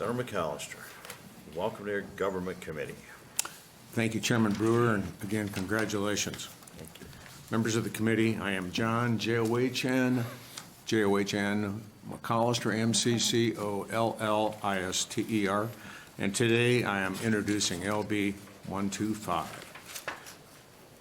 Senator McAllister, welcome to your Government Committee. Thank you, Chairman Brewer, and again, congratulations. Thank you. Members of the committee, I am John J-O-H-N McAllister, M-C-C-O-L-L-I-S-T-E-R, and today I am introducing LB 125.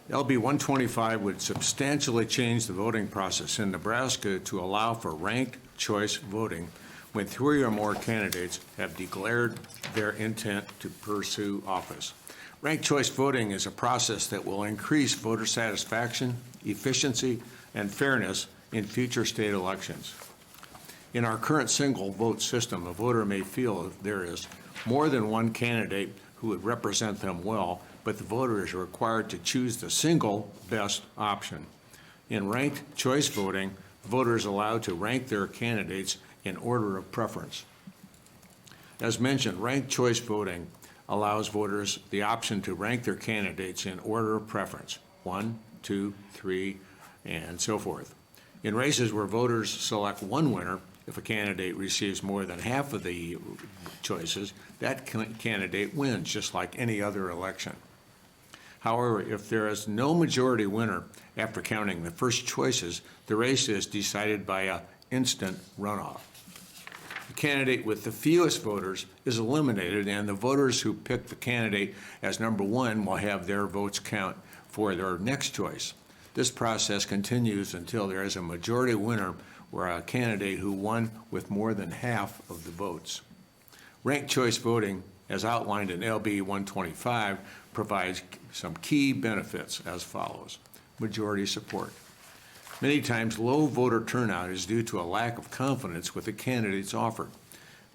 LB 125 would substantially change the voting process in Nebraska to allow for ranked choice voting when 3 or more candidates have declared their intent to pursue office. Ranked choice voting is a process that will increase voter satisfaction, efficiency, and fairness in future state elections. In our current single vote system, a voter may feel there is more than one candidate who would represent them well, but the voter is required to choose the single best option. In ranked choice voting, voters are allowed to rank their candidates in order of preference. As mentioned, ranked choice voting allows voters the option to rank their candidates in order of preference, 1, 2, 3, and so forth. In races where voters select one winner, if a candidate receives more than half of the choices, that candidate wins, just like any other election. However, if there is no majority winner after counting the first choices, the race is decided by an instant runoff. The candidate with the fewest voters is eliminated, and the voters who pick the candidate as number one will have their votes count for their next choice. This process continues until there is a majority winner or a candidate who won with more than half of the votes. Ranked choice voting, as outlined in LB 125, provides some key benefits as follows. Majority support. Many times, low voter turnout is due to a lack of confidence with the candidates offered.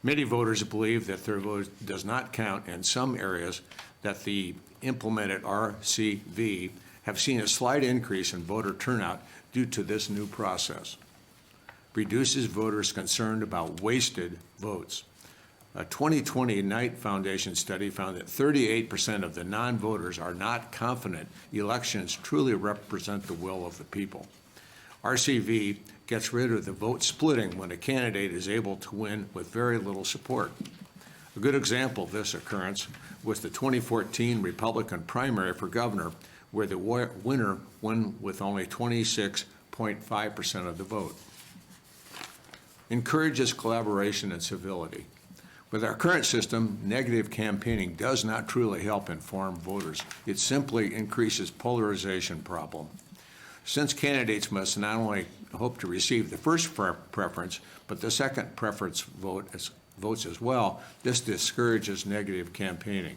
Many voters believe that their vote does not count in some areas that the implemented RCV have seen a slight increase in voter turnout due to this new process. Reduces voters concerned about wasted votes. A 2020 Knight Foundation study found that 38% of the non-voters are not confident elections truly represent the will of the people. RCV gets rid of the vote splitting when a candidate is able to win with very little support. A good example of this occurrence was the 2014 Republican primary for governor, where the winner won with only 26.5% of the vote. Encourages collaboration and civility. With our current system, negative campaigning does not truly help inform voters. It simply increases polarization problem. Since candidates must not only hope to receive the first preference, but the second preference votes as well, this discourages negative campaigning.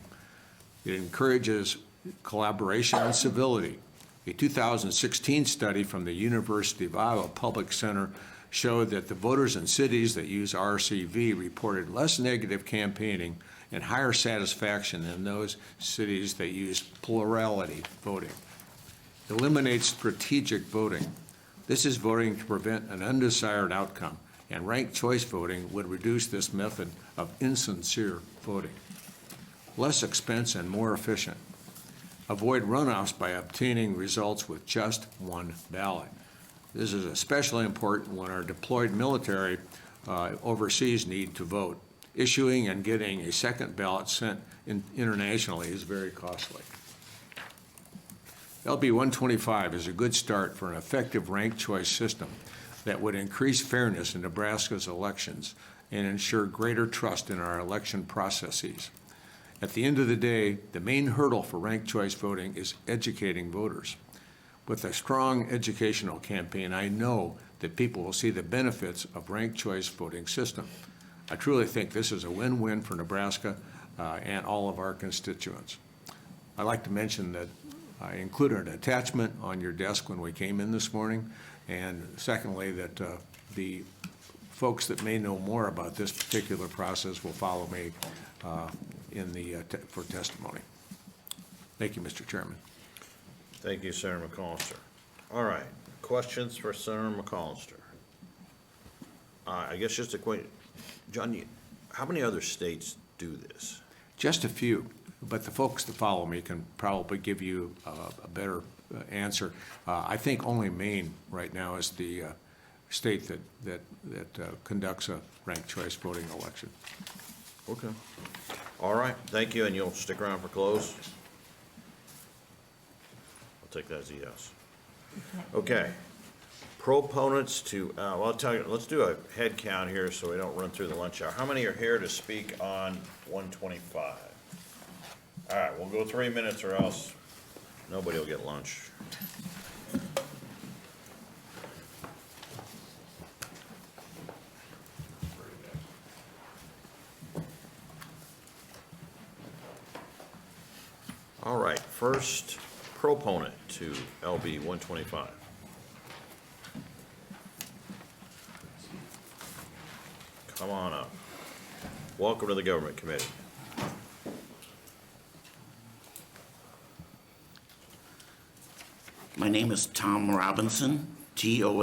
It encourages collaboration and civility. A 2016 study from the University of Iowa Public Center showed that the voters in cities that use RCV reported less negative campaigning and higher satisfaction than those cities that use plurality voting. Eliminates strategic voting. This is voting to prevent an undesired outcome, and ranked choice voting would reduce this method of insincere voting. Less expense and more efficient. Avoid runoffs by obtaining results with just one ballot. This is especially important when our deployed military overseas need to vote. Issuing and getting a second ballot sent internationally is very costly. LB 125 is a good start for an effective ranked choice system that would increase fairness in Nebraska's elections and ensure greater trust in our election processes. At the end of the day, the main hurdle for ranked choice voting is educating voters. With a strong educational campaign, I know that people will see the benefits of ranked choice voting system. I truly think this is a win-win for Nebraska and all of our constituents. I'd like to mention that I included an attachment on your desk when we came in this morning, and secondly, that the folks that may know more about this particular process will follow me for testimony. Thank you, Mr. Chairman. Thank you, Senator McAllister. All right, questions for Senator McAllister? I guess just a quick, John, how many other states do this? Just a few, but the folks that follow me can probably give you a better answer. I think only Maine right now is the state that conducts a ranked choice voting election. Okay. All right, thank you, and you'll stick around for close? I'll take that as a yes. Okay. Proponents to, well, I'll tell you, let's do a head count here so we don't run through the lunch hour. How many are here to speak on 125? All right, we'll go 3 minutes or else nobody will get lunch. All right, first proponent to LB 125. Come on up. Welcome to the Government Committee. My name is Tom Robinson, T-O-M-R-O-B-I-N-S-O-N.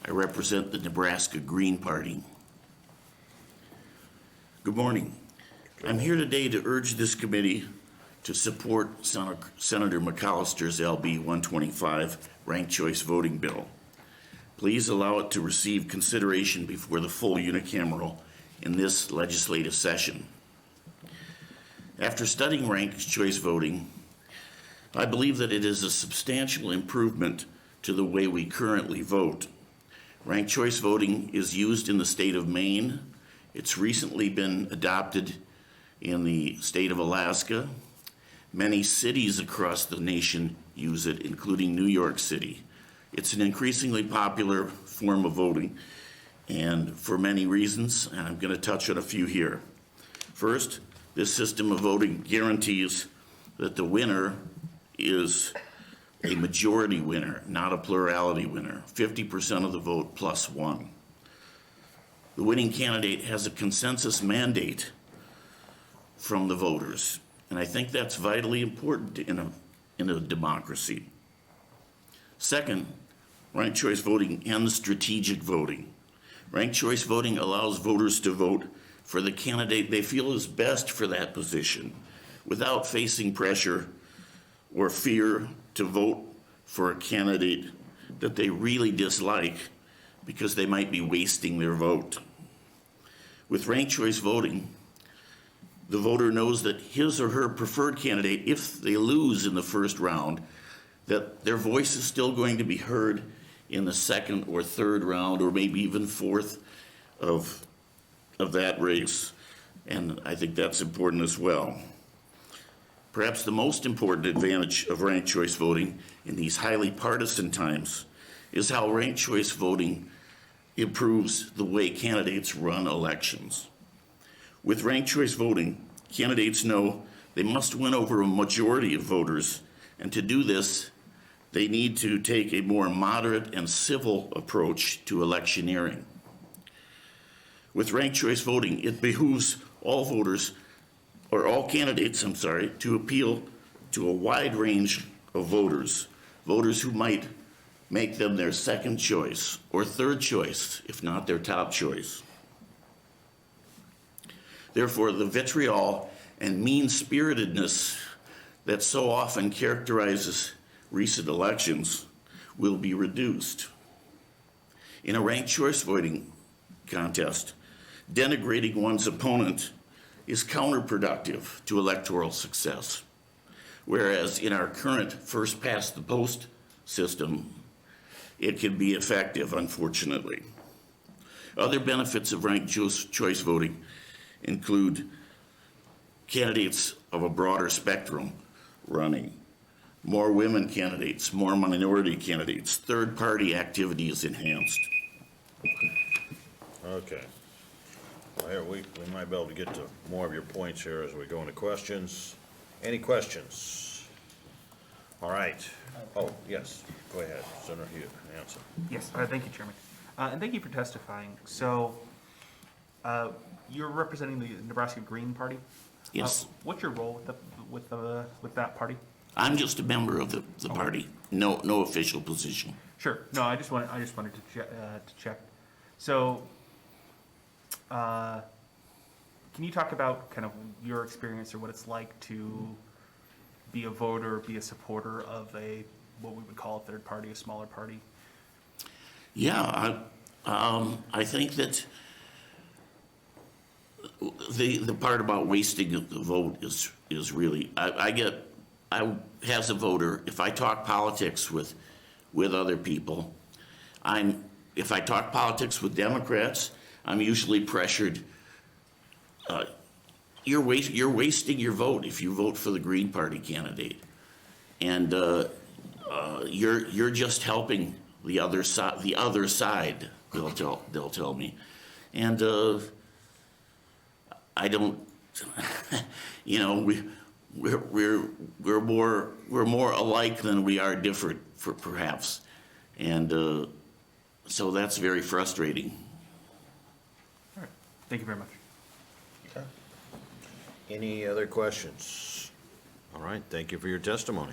I represent the Nebraska Green Party. Good morning. I'm here today to urge this committee to support Senator McAllister's LB 125 ranked choice voting bill. Please allow it to receive consideration before the full unicameral in this legislative session. After studying ranked choice voting, I believe that it is a substantial improvement to the way we currently vote. Ranked choice voting is used in the state of Maine. It's recently been adopted in the state of Alaska. Many cities across the nation use it, including New York City. It's an increasingly popular form of voting, and for many reasons, and I'm going to touch on a few here. First, this system of voting guarantees that the winner is a majority winner, not a plurality winner, 50% of the vote plus one. The winning candidate has a consensus mandate from the voters, and I think that's vitally important in a democracy. Second, ranked choice voting ends strategic voting. Ranked choice voting allows voters to vote for the candidate they feel is best for that position without facing pressure or fear to vote for a candidate that they really dislike because they might be wasting their vote. With ranked choice voting, the voter knows that his or her preferred candidate, if they lose in the first round, that their voice is still going to be heard in the second or third round, or maybe even fourth of that race. And I think that's important as well. Perhaps the most important advantage of ranked choice voting in these highly partisan times is how ranked choice voting improves the way candidates run elections. With ranked choice voting, candidates know they must win over a majority of voters, and to do this, they need to take a more moderate and civil approach to electioneering. With ranked choice voting, it behooves all voters, or all candidates, to appeal to a wide range of voters who might make them their second choice or third choice, if not their top choice. Therefore, the vitriol and mean-spiritedness that so often characterizes recent elections will be reduced. In a ranked choice voting contest, denigrating one's opponent is counterproductive to electoral success, whereas in our current first-past-the-post system, it can be effective, unfortunately. Other benefits of ranked choice voting include candidates of a broader spectrum running, more women candidates, more minority candidates, third-party activity is enhanced. Okay. Well, here, we might be able to get to more of your points here as we go into questions. Any questions? All right. Oh, yes, go ahead, Senator Hanson. Yes, thank you, Chairman. And thank you for testifying. So, you're representing the Nebraska Green Party? Yes, What's your role with that party? I'm just a member of the party, no official position. Sure. No, I just wanted to check. So, can you talk about kind of your experience or what it's like to be a voter, be a supporter of what we would call a third party, a smaller party? Yeah, I think that the part about wasting the vote is really, as a voter, if I talk politics with other people, if I talk politics with Democrats, I'm usually pressured. You're wasting your vote if you vote for the Green Party candidate, and you're just helping the other side. The other side, they'll tell me, and I don't. You know, we're more alike than we are different, for perhaps, and so that's very frustrating. All right, thank you very much. Okay. Any other questions? All right, thank you for your testimony.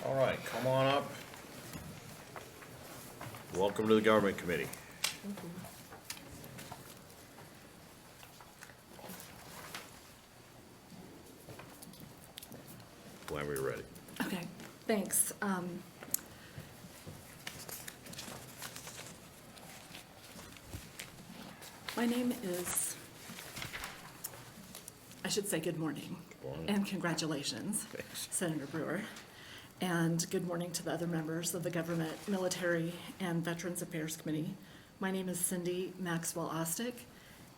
All right, come on up. Welcome to the Government Committee. Whenever you're ready. Okay, thanks. My name is, I should say good morning. Good morning. And congratulations, Thanks. Senator Brewer. And good morning to the other members of the Government, Military, and Veterans Affairs Committee. My name is Cindy Maxwell Ostick,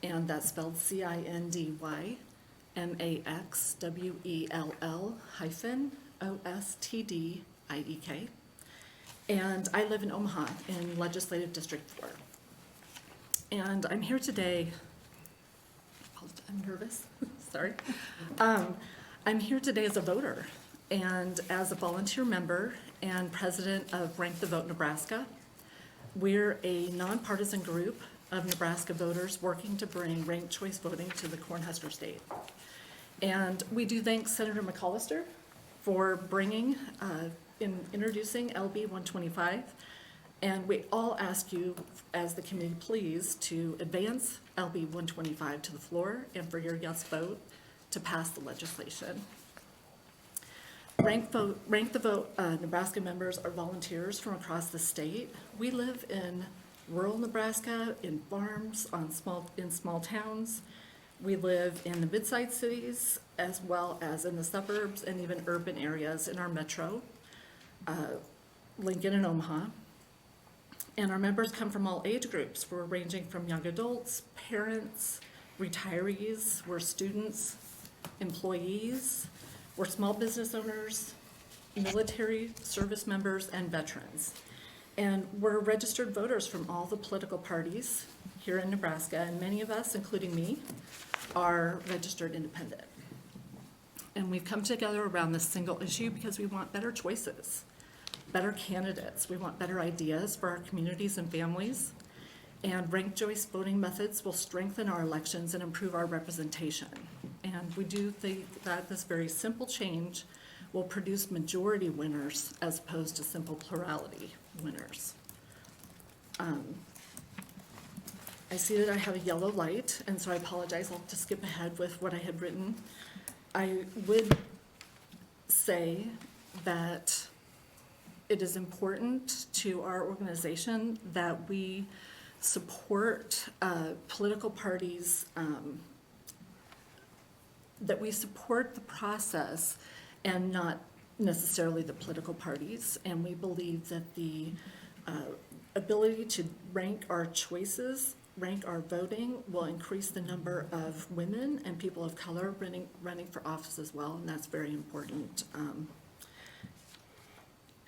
and that's spelled CINDYMAXWELL-OSTDIEK. And I live in Omaha in Legislative District 4. And I'm here today, I'm nervous, sorry. I'm here today as a voter and as a volunteer member and president of Rank the Vote Nebraska. We're a nonpartisan group of Nebraska voters working to bring ranked choice voting to the Cornhusker State. And we do thank Senator McAllister for introducing LB 125. And we all ask you, as the committee, please, to advance LB 125 to the floor and for your yes vote to pass the legislation. Rank the Vote Nebraska members are volunteers from across the state. We live in rural Nebraska, in farms, in small towns. We live in the mid-sized cities as well as in the suburbs and even urban areas in our metro, Lincoln and Omaha. And our members come from all age groups. We're ranging from young adults, parents, retirees, we're students, employees, we're small business owners, military service members, and veterans. And we're registered voters from all the political parties here in Nebraska, and many of us, including me, are registered independent. And we've come together around this single issue because we want better choices, better candidates. We want better ideas for our communities and families. And ranked choice voting methods will strengthen our elections and improve our representation. And we do think that this very simple change will produce majority winners as opposed to simple plurality winners. I see that I have a yellow light, and so I apologize. I'll have to skip ahead with what I had written. I would say that it is important to our organization that we support political parties, that we support the process and not necessarily the political parties. And we believe that the ability to rank our choices, rank our voting, will increase the number of women and people of color running for office as well, and that's very important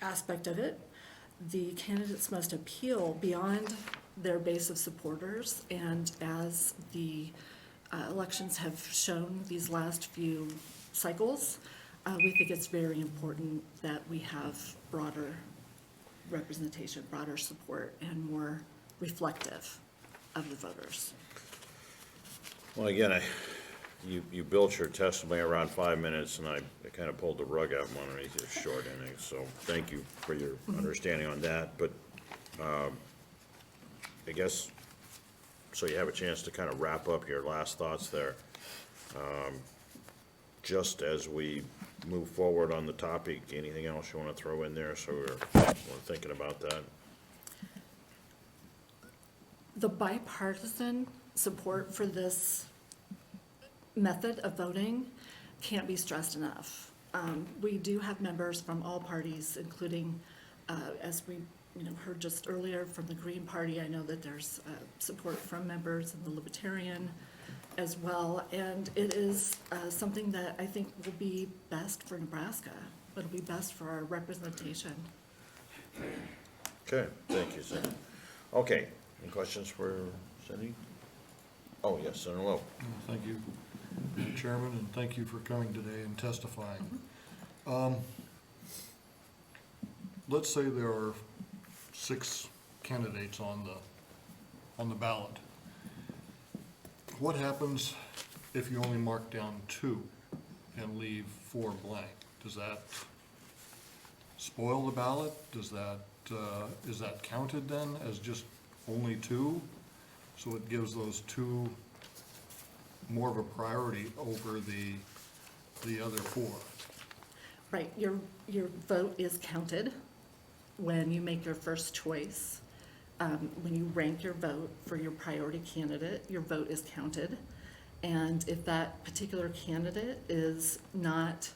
aspect of it. The candidates must appeal beyond their base of supporters, and as the elections have shown these last few cycles, we think it's very important that we have broader representation, broader support, and more reflective of the voters. Well, again, you built your testimony around 5 minutes, and I kind of pulled the rug out from underneath your short innings, so thank you for your understanding on that, but, I guess, so you have a chance to kind of wrap up your last thoughts there. Just as we move forward on the topic, anything else you want to throw in there, so we're thinking about that? The bipartisan support for this method of voting can't be stressed enough. We do have members from all parties, including, as we heard just earlier from the Green Party. I know that there's support from members of the Libertarian as well, and it is something that I think will be best for Nebraska. It'll be best for our representation. Okay, thank you, Cindy. Okay, any questions for Cindy? Oh, yes, Senator Lowe. Thank you, Madam Chairman, and thank you for coming today and testifying. Let's say there are 6 candidates on the ballot. What happens if you only mark down 2 and leave 4 blank? Does that spoil the ballot? Does that, is that counted then as just only 2? So it gives those 2 more of a priority over the other 4. Right, your vote is counted when you make your first choice. When you rank your vote for your priority candidate, your vote is counted. And if that particular candidate is not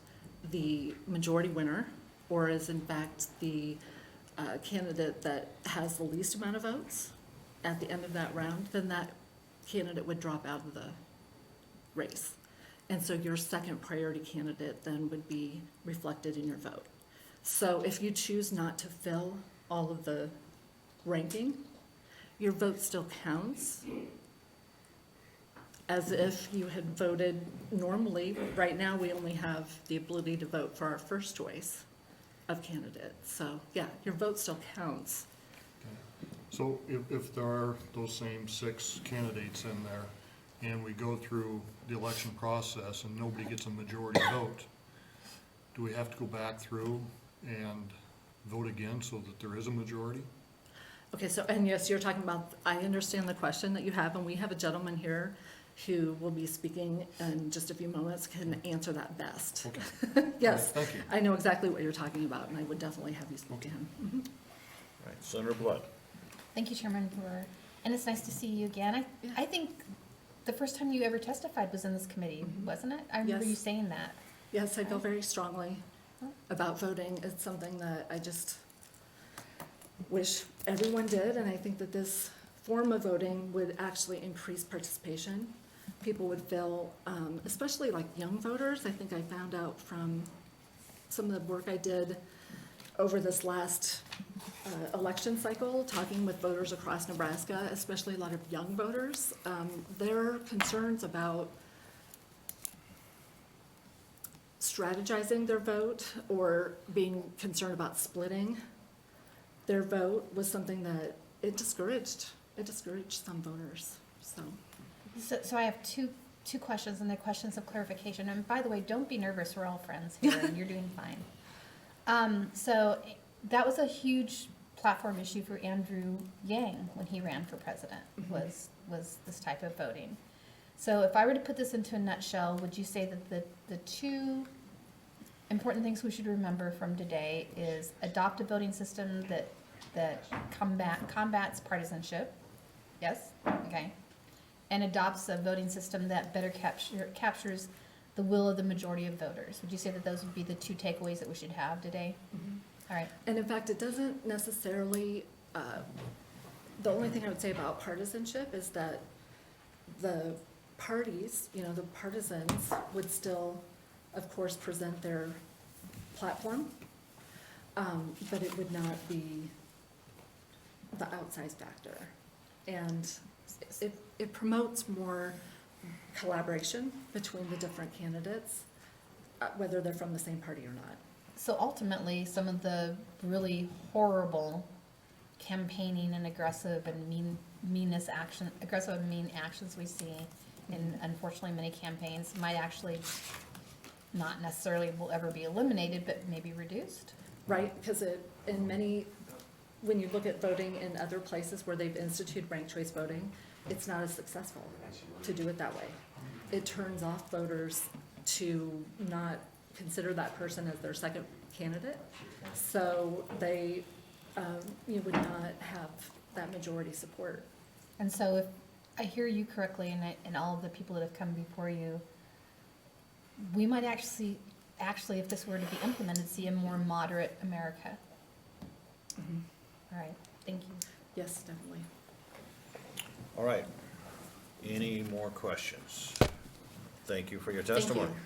the majority winner, or is in fact the candidate that has the least amount of votes at the end of that round, then that candidate would drop out of the race. And so your second priority candidate then would be reflected in your vote. So if you choose not to fill all of the ranking, your vote still counts as if you had voted normally. Right now, we only have the ability to vote for our first choice of candidate. So yeah, your vote still counts. So if there are those same 6 candidates in there, and we go through the election process and nobody gets a majority vote, do we have to go back through and vote again so that there is a majority? Okay, so, and yes, you're talking about, I understand the question that you have, and we have a gentleman here who will be speaking in just a few moments, can answer that best. Okay. Yes, Thank you. I know exactly what you're talking about, and I would definitely have you speak to him. Mhm. All right, Senator Blood. Thank you, Chairman Brewer. And it's nice to see you again. I think the first time you ever testified was in this committee, wasn't it? I remember Yes. you saying that. Yes, I feel very strongly about voting. It's something that I just wish everyone did, and I think that this form of voting would actually increase participation. People would feel, especially like young voters, I think I found out from some of the work I did over this last election cycle, talking with voters across Nebraska, especially a lot of young voters, their concerns about strategizing their vote or being concerned about splitting their vote was something that it discouraged some voters, so. So I have two questions, and they're questions of clarification. And by the way, don't be nervous, we're all friends here, and you're doing fine. So that was a huge platform issue for Andrew Yang when he ran for president, was this type of voting. So if I were to put this into a nutshell, would you say that the 2 important things we should remember from today is adopt a voting system that combats partisanship? Yes? Okay. And adopts a voting system that better captures the will of the majority of voters. Would you say that those would be the 2 takeaways that we should have today? All right. And in fact, it doesn't necessarily, the only thing I would say about partisanship is that the parties, the partisans would still, of course, present their platform, but it would not be the outsized factor. And it promotes more collaboration between the different candidates, whether they're from the same party or not. So ultimately, some of the really horrible campaigning and aggressive and mean actions we see in unfortunately many campaigns might actually not necessarily will ever be eliminated, but maybe reduced. Right, because in many, when you look at voting in other places where they've instituted ranked choice voting, it's not as successful to do it that way. It turns off voters to not consider that person as their second candidate. So they, you would not have that majority support. And so if I hear you correctly, and all of the people that have come before you, we might actually, if this were to be implemented, see a more moderate America. All right, thank you. Yes, definitely. All right. Any more questions? Thank you for your Thank testimony. you.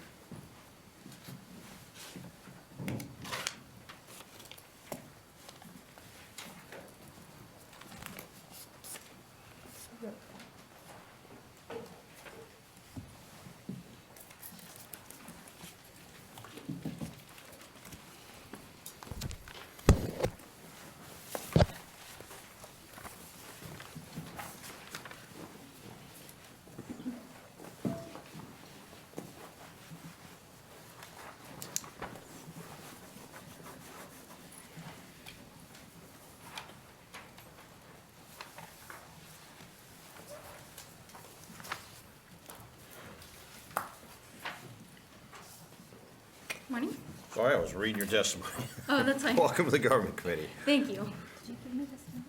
Morning. Sorry, I was reading your testimony. Oh, that's fine. Welcome to the Government Committee, Thank you. Did you give me this one?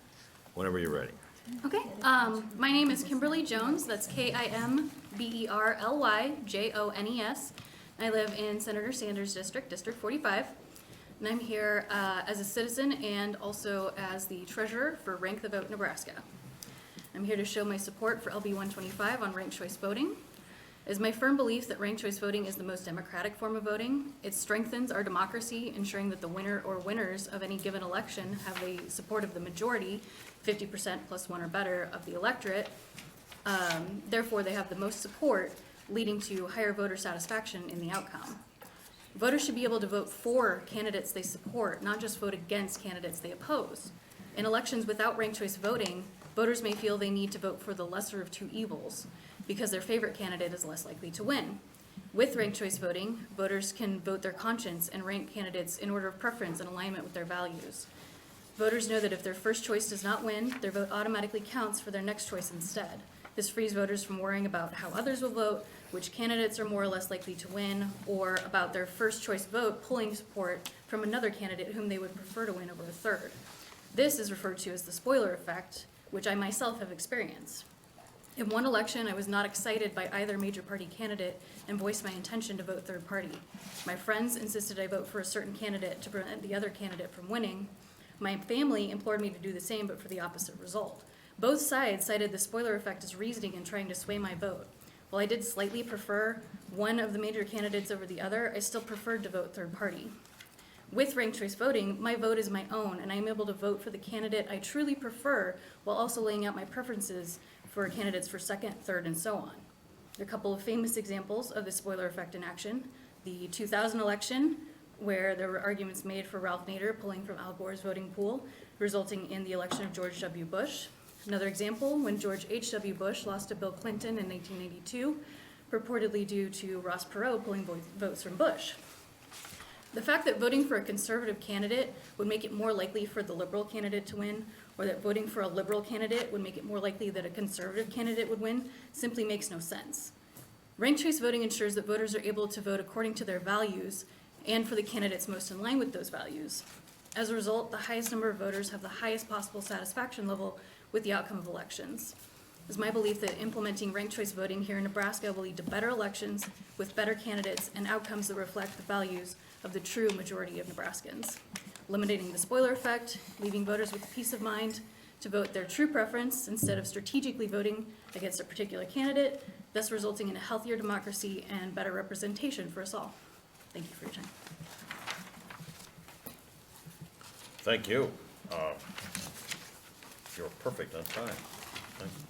whenever you're ready. Okay. My name is Kimberly Jones. That's KIMBERLY JONES. I live in Senator Sanders' district, District 45. And I'm here as a citizen and also as the treasurer for Rank the Vote Nebraska. I'm here to show my support for LB 125 on ranked choice voting. It is my firm belief that ranked choice voting is the most democratic form of voting. It strengthens our democracy, ensuring that the winner or winners of any given election have the support of the majority, 50% plus one or better of the electorate. Therefore, they have the most support, leading to higher voter satisfaction in the outcome. Voters should be able to vote for candidates they support, not just vote against candidates they oppose. In elections without ranked choice voting, voters may feel they need to vote for the lesser of two evils because their favorite candidate is less likely to win. With ranked choice voting, voters can vote their conscience and rank candidates in order of preference in alignment with their values. Voters know that if their first choice does not win, their vote automatically counts for their next choice instead. This frees voters from worrying about how others will vote, which candidates are more or less likely to win, or about their first choice vote pulling support from another candidate whom they would prefer to win over a third. This is referred to as the spoiler effect, which I myself have experienced. In one election, I was not excited by either major party candidate and voiced my intention to vote third party. My friends insisted I vote for a certain candidate to prevent the other candidate from winning. My family implored me to do the same, but for the opposite result. Both sides cited the spoiler effect as reasoning in trying to sway my vote. While I did slightly prefer one of the major candidates over the other, I still preferred to vote third party. With ranked choice voting, my vote is my own, and I am able to vote for the candidate I truly prefer while also laying out my preferences for candidates for second, third, and so on. There are a couple of famous examples of the spoiler effect in action. The 2000 election, where there were arguments made for Ralph Nader pulling from Al Gore's voting pool, resulting in the election of George W. Bush. Another example, when George H.W. Bush lost to Bill Clinton in 1992, purportedly due to Ross Perot pulling votes from Bush. The fact that voting for a conservative candidate would make it more likely for the liberal candidate to win, or that voting for a liberal candidate would make it more likely that a conservative candidate would win, simply makes no sense. Ranked choice voting ensures that voters are able to vote according to their values and for the candidates most in line with those values. As a result, the highest number of voters have the highest possible satisfaction level with the outcome of elections. It is my belief that implementing ranked choice voting here in Nebraska will lead to better elections with better candidates and outcomes that reflect the values of the true majority of Nebraskans. Eliminating the spoiler effect, leaving voters with peace of mind to vote their true preference instead of strategically voting against a particular candidate, thus resulting in a healthier democracy and better representation for us all. Thank you for your time. Thank you. You're perfect on time. Thank you.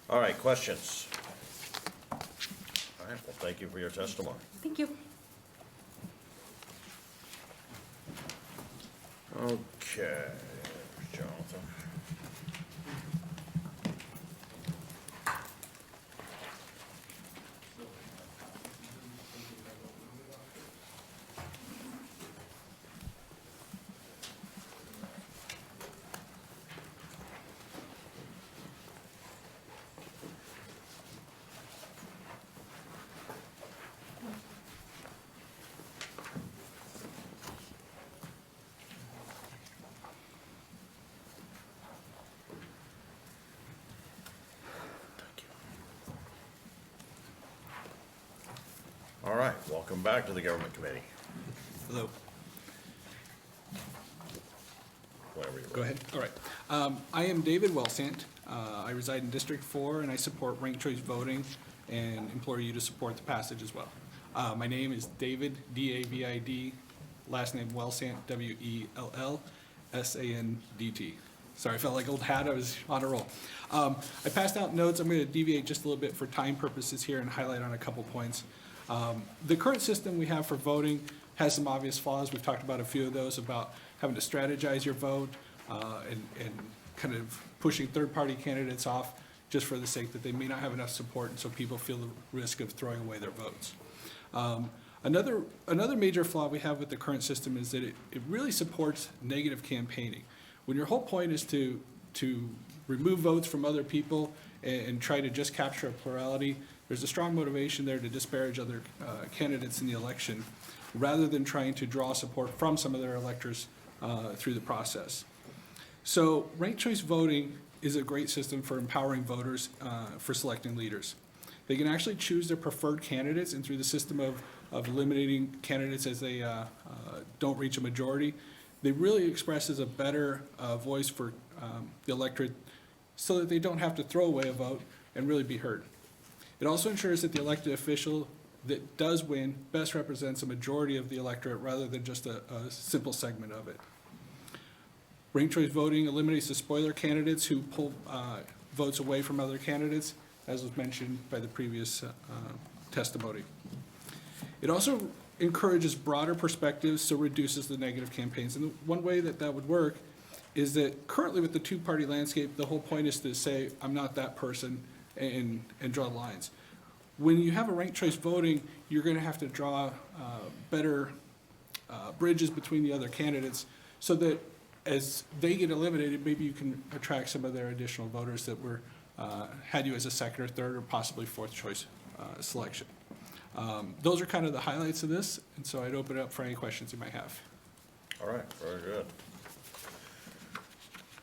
All right, questions? All right, well, thank you for your testimony. Thank you. Okay, Jonathan. welcome back to the Government Committee. Hello. Whenever you're Go ready. ahead. All right. I am David Wellsant. I reside in District 4, and I support ranked choice voting and implore you to support the passage as well. My name is David, D-A-V-I-D, last name Wellsant, W-E-L-L-S-A-N-D-T. Sorry, I felt like old hat. I was on a roll. I passed out notes. I'm going to deviate just a little bit for time purposes here and highlight on a couple points. The current system we have for voting has some obvious flaws. We've talked about a few of those, about having to strategize your vote and kind of pushing third-party candidates off just for the sake that they may not have enough support, and so people feel the risk of throwing away their votes. Another major flaw we have with the current system is that it really supports negative campaigning. When your whole point is to remove votes from other people and try to just capture a plurality, there's a strong motivation there to disparage other candidates in the election, rather than trying to draw support from some of their electors through the process. So ranked choice voting is a great system for empowering voters for selecting leaders. They can actually choose their preferred candidates, and through the system of eliminating candidates as they don't reach a majority, they really expresses a better voice for the electorate so that they don't have to throw away a vote and really be heard. It also ensures that the elected official that does win best represents a majority of the electorate rather than just a simple segment of it. Ranked choice voting eliminates the spoiler candidates who pull votes away from other candidates, as was mentioned by the previous testimony. It also encourages broader perspectives, so reduces the negative campaigns. And one way that that would work is that currently with the two-party landscape, the whole point is to say, I'm not that person, and draw lines. When you have a ranked choice voting, you're going to have to draw better bridges between the other candidates so that as they get eliminated, maybe you can attract some of their additional voters that were had you as a second or third or possibly fourth choice selection. Those are kind of the highlights of this, and so I'd open it up for any questions you might have. All right, very good.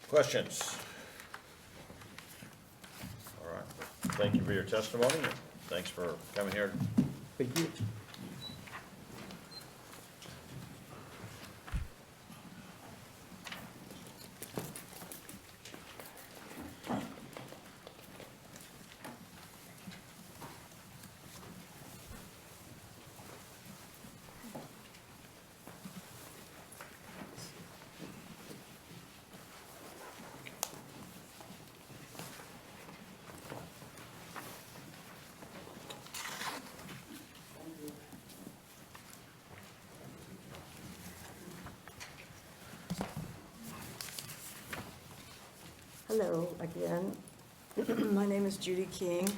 Questions? All right, thank you for your testimony, and thanks for coming here. Thank you. Hello again. My name is Judy King,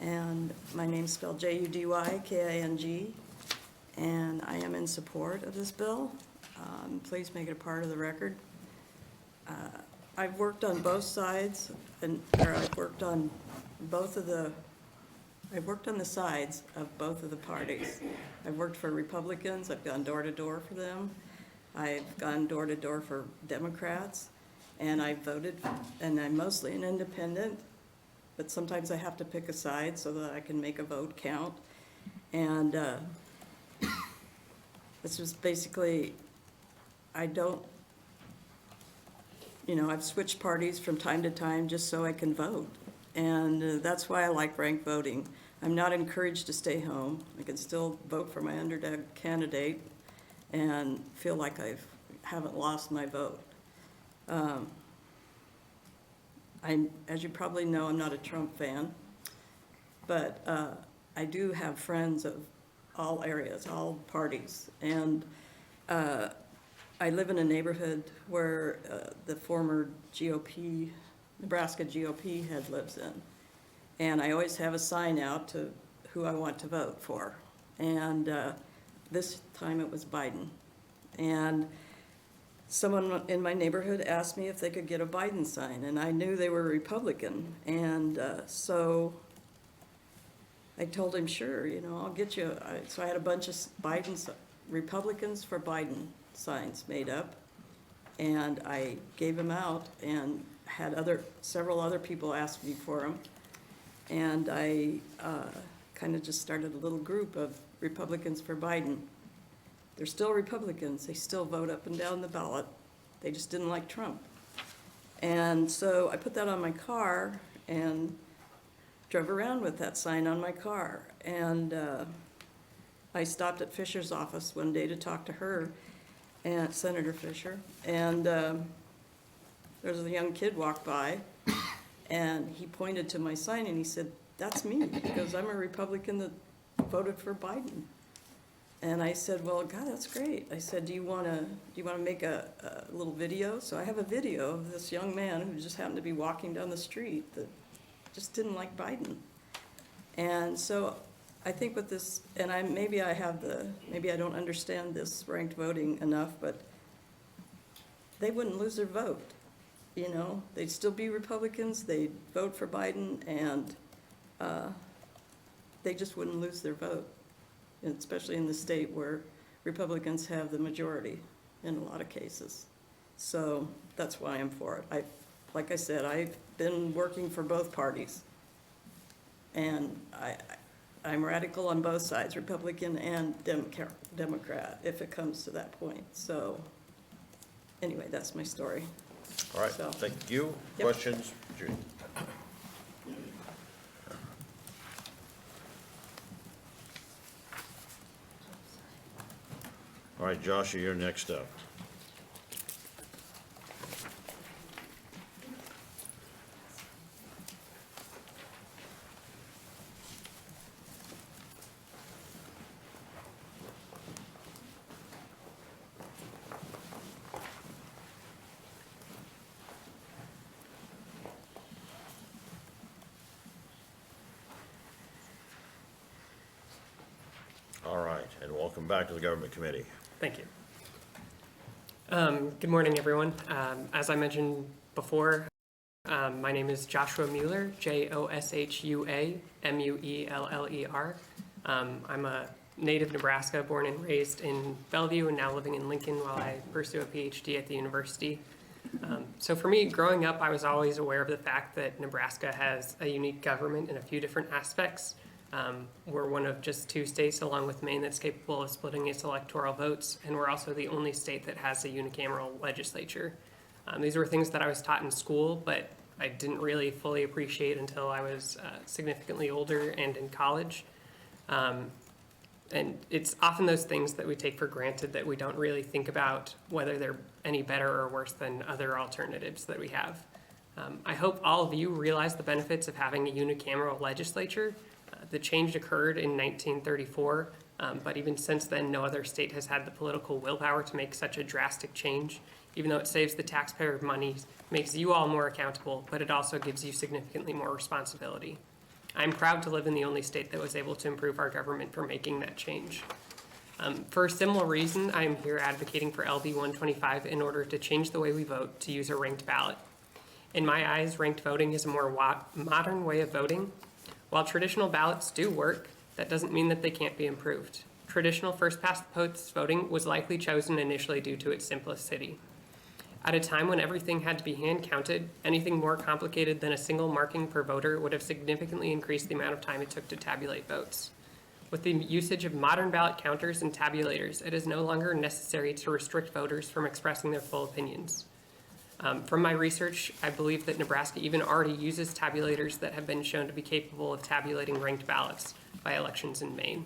and my name's spelled Judyking, and I am in support of this bill. Please make it a part of the record. I've worked on both sides, I've worked on the sides of both of the parties. I've worked for Republicans, I've gone door to door for them. I've gone door to door for Democrats. And I voted, and I'm mostly an independent, but sometimes I have to pick a side so that I can make a vote count. And this was basically, I've switched parties from time to time just so I can vote. And that's why I like ranked voting. I'm not encouraged to stay home. I can still vote for my underdog candidate and feel like I haven't lost my vote. As you probably know, I'm not a Trump fan, but I do have friends of all areas, all parties. And I live in a neighborhood where the former GOP, Nebraska GOP head lives in. And I always have a sign out to who I want to vote for. And this time it was Biden. And someone in my neighborhood asked me if they could get a Biden sign, and I knew they were Republican. And so I told him, sure, I'll get you. So I had a bunch of Republicans for Biden signs made up, and I gave them out and had several other people ask me for them. And I kind of just started a little group of Republicans for Biden. They're still Republicans. They still vote up and down the ballot. They just didn't like Trump. And so I put that on my car and drove around with that sign on my car. And I stopped at Fisher's office one day to talk to her, and Senator Fisher. And there was a young kid walked by, and he pointed to my sign and he said, "That's me," because I'm a Republican that voted for Biden. And I said, "Well, God, that's great." I said, do you want to make a little video? So I have a video of this young man who just happened to be walking down the street that just didn't like Biden. And so I think with this, and maybe I don't understand this ranked voting enough, but they wouldn't lose their vote. You know, they'd still be Republicans, they'd vote for Biden, and they just wouldn't lose their vote, especially in the state where Republicans have the majority in a lot of cases. So that's why I'm for it. Like I said, I've been working for both parties, and I'm radical on both sides, Republican and Democrat, if it comes to that point. So anyway, that's my story. All right, So- thank you. Yep. Questions? Judy? All right, Joshua, you're next up. All right, and welcome back to the Government Committee. Thank you. Good morning, everyone. As I mentioned before, my name is Joshua Mueller, Joshua Mueller. I'm a native Nebraska, born and raised in Bellevue and now living in Lincoln while I pursue a PhD at the university. So for me, growing up, I was always aware of the fact that Nebraska has a unique government in a few different aspects. We're one of just 2 states, along with Maine, that's capable of splitting its electoral votes, and we're also the only state that has a unicameral legislature. These were things that I was taught in school, but I didn't really fully appreciate until I was significantly older and in college. And it's often those things that we take for granted that we don't really think about whether they're any better or worse than other alternatives that we have. I hope all of you realize the benefits of having a unicameral legislature. The change occurred in 1934, but even since then, no other state has had the political willpower to make such a drastic change, even though it saves the taxpayer money, makes you all more accountable, but it also gives you significantly more responsibility. I'm proud to live in the only state that was able to improve our government for making that change. For a similar reason, I am here advocating for LB 125 in order to change the way we vote to use a ranked ballot. In my eyes, ranked voting is a more modern way of voting. While traditional ballots do work, that doesn't mean that they can't be improved. Traditional first-past-the-post voting was likely chosen initially due to its simplicity. At a time when everything had to be hand-counted, anything more complicated than a single marking per voter would have significantly increased the amount of time it took to tabulate votes. With the usage of modern ballot counters and tabulators, it is no longer necessary to restrict voters from expressing their full opinions. From my research, I believe that Nebraska even already uses tabulators that have been shown to be capable of tabulating ranked ballots by elections in Maine.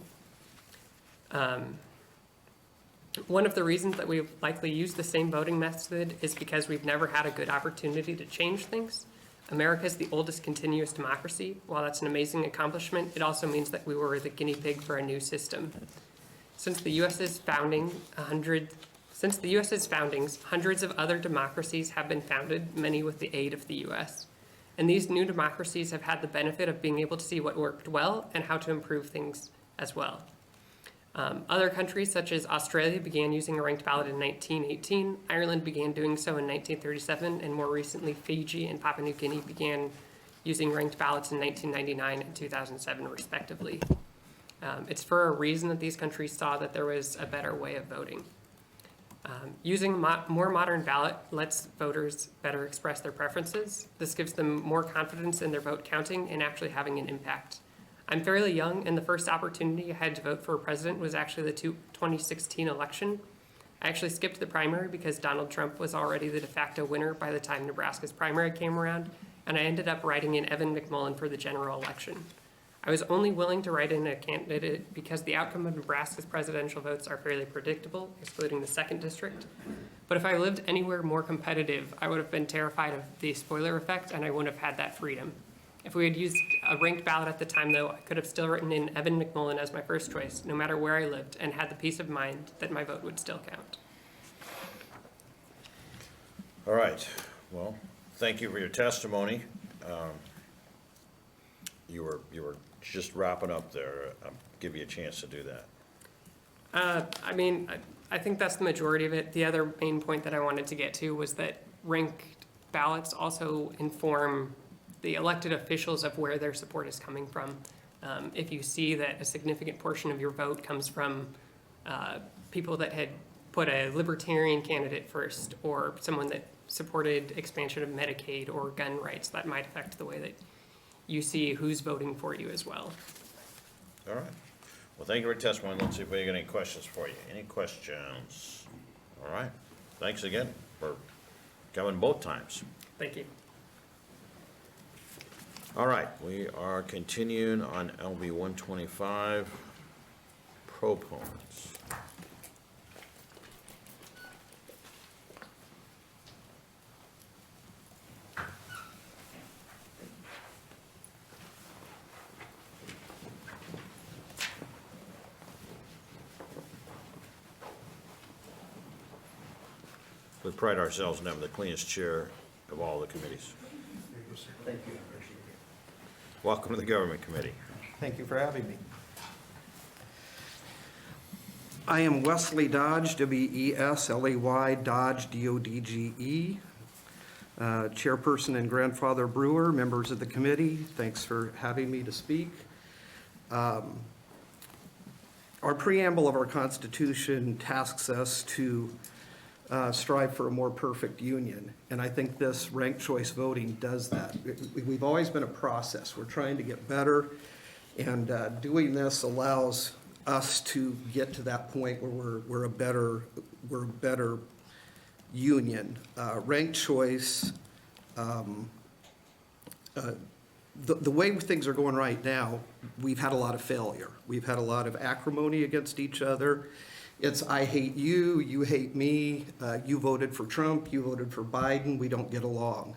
One of the reasons that we likely use the same voting method is because we've never had a good opportunity to change things. America is the oldest continuous democracy. While that's an amazing accomplishment, it also means that we were the guinea pig for a new system. Since the U.S.'s foundings, hundreds of other democracies have been founded, many with the aid of the U.S. And these new democracies have had the benefit of being able to see what worked well and how to improve things as well. Other countries, such as Australia, began using a ranked ballot in 1918. Ireland began doing so in 1937, and more recently, Fiji and Papua New Guinea began using ranked ballots in 1999 and 2007, respectively. It's for a reason that these countries saw that there was a better way of voting. Using a more modern ballot lets voters better express their preferences. This gives them more confidence in their vote counting and actually having an impact. I'm fairly young, and the first opportunity I had to vote for president was actually the 2016 election. I actually skipped the primary because Donald Trump was already the de facto winner by the time Nebraska's primary came around, and I ended up writing in Evan McMullen for the general election. I was only willing to write in a candidate because the outcome of Nebraska's presidential votes are fairly predictable, excluding the 2nd district. But if I lived anywhere more competitive, I would have been terrified of the spoiler effect, and I wouldn't have had that freedom. If we had used a ranked ballot at the time, though, I could have still written in Evan McMullen as my first choice, no matter where I lived, and had the peace of mind that my vote would still count. All right, well, thank you for your testimony. You were just wrapping up there. I'll give you a chance to do that. I think that's the majority of it. The other main point that I wanted to get to was that ranked ballots also inform the elected officials of where their support is coming from. If you see that a significant portion of your vote comes from people that had put a libertarian candidate first, or someone that supported expansion of Medicaid or gun rights, that might affect the way that you see who's voting for you as well. All right. Well, thank you for your testimony. Let's see if we got any questions for you. Any questions? All right. Thanks again for coming both times. Thank you. All right, we are continuing on LB 125, proponents. We pride ourselves in having the cleanest chair of all the committees. Thank you. Welcome to the Government Committee. Thank you for having me. I am Wesley Dodge, W-E-S-L-E-Y, Dodge, D-O-D-G-E. Chairperson and grandfather brewer, members of the committee, thanks for having me to speak. Our preamble of our Constitution tasks us to strive for a more perfect union. And I think this ranked choice voting does that. We've always been a process. We're trying to get better, and doing this allows us to get to that point where we're a better union. Ranked choice, the way things are going right now, we've had a lot of failure. We've had a lot of acrimony against each other. It's I hate you, you hate me, you voted for Trump, you voted for Biden, we don't get along.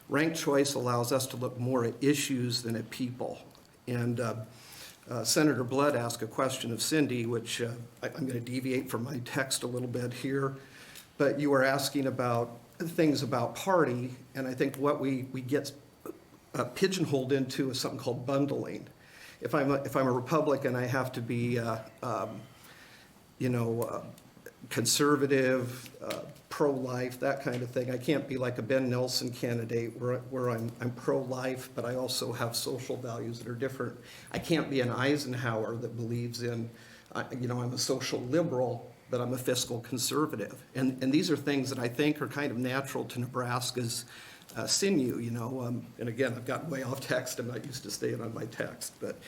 Ranked choice allows us to look more at issues than at people. And Senator Blood asked a question of Cindy, which I'm going to deviate from my text a little bit here, but you were asking about things about party, and I think what we get pigeonholed into is something called bundling. If I'm a Republican, I have to be conservative, pro-life, that kind of thing. I can't be like a Ben Nelson candidate where I'm pro-life, but I also have social values that are different. I can't be an Eisenhower that believes in, I'm a social liberal, but I'm a fiscal conservative. And these are things that I think are kind of natural to Nebraska's sinew, and again, I've gotten way off text. I'm not used to staying on my text, but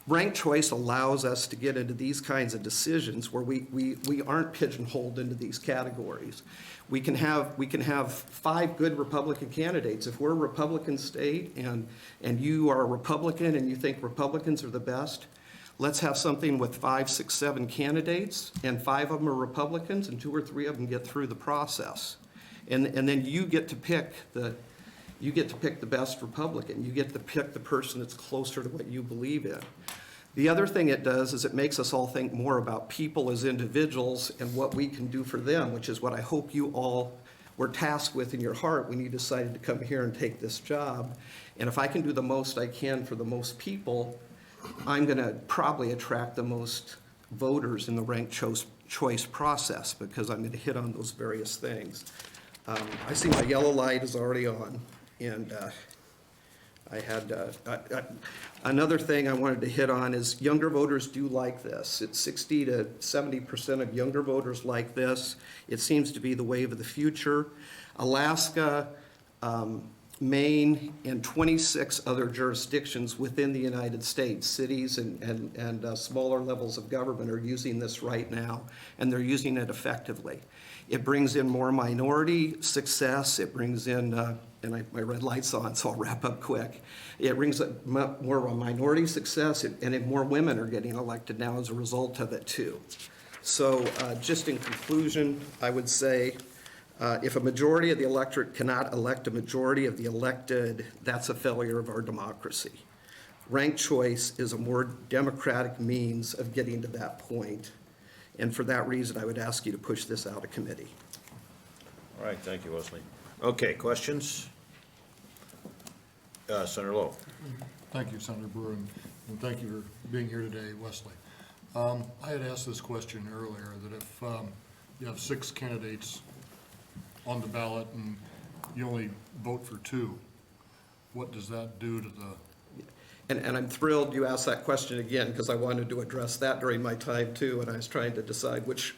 ranked choice allows us to get into these kinds of decisions where we aren't pigeonholed into these categories. We can have 5 good Republican candidates. If we're a Republican state and you are a Republican and you think Republicans are the best, let's have something with 5, 6, 7 candidates, and 5 of them are Republicans and 2 or 3 of them get through the process. And then you get to pick the best Republican. You get to pick the person that's closer to what you believe in. The other thing it does is it makes us all think more about people as individuals and what we can do for them, which is what I hope you all were tasked with in your heart when you decided to come here and take this job. And if I can do the most I can for the most people, I'm going to probably attract the most voters in the ranked choice process, because I'm going to hit on those various things. I see my yellow light is already on, and I had another thing I wanted to hit on is younger voters do like this. It's 60 to 70% of younger voters like this. It seems to be the wave of the future. Alaska Maine, and 26 other jurisdictions within the United States. Cities and smaller levels of government are using this right now, and they're using it effectively. It brings in more minority success. It brings in, my red light's on, so I'll wrap up quick. It brings more of a minority success, and more women are getting elected now as a result of it, too. So just in conclusion, I would say, if a majority of the electorate cannot elect a majority of the elected, that's a failure of our democracy. Ranked choice is a more democratic means of getting to that point. And for that reason, I would ask you to push this out of committee. All right, thank you, Wesley. Okay, questions? Senator Lowe. Thank you, Senator Brewer, and thank you for being here today, Wesley. I had asked this question earlier, that if you have 6 candidates on the ballot and you only vote for 2, what does that do to the? And I'm thrilled you asked that question again, because I wanted to address that during my time too, and I was trying to decide which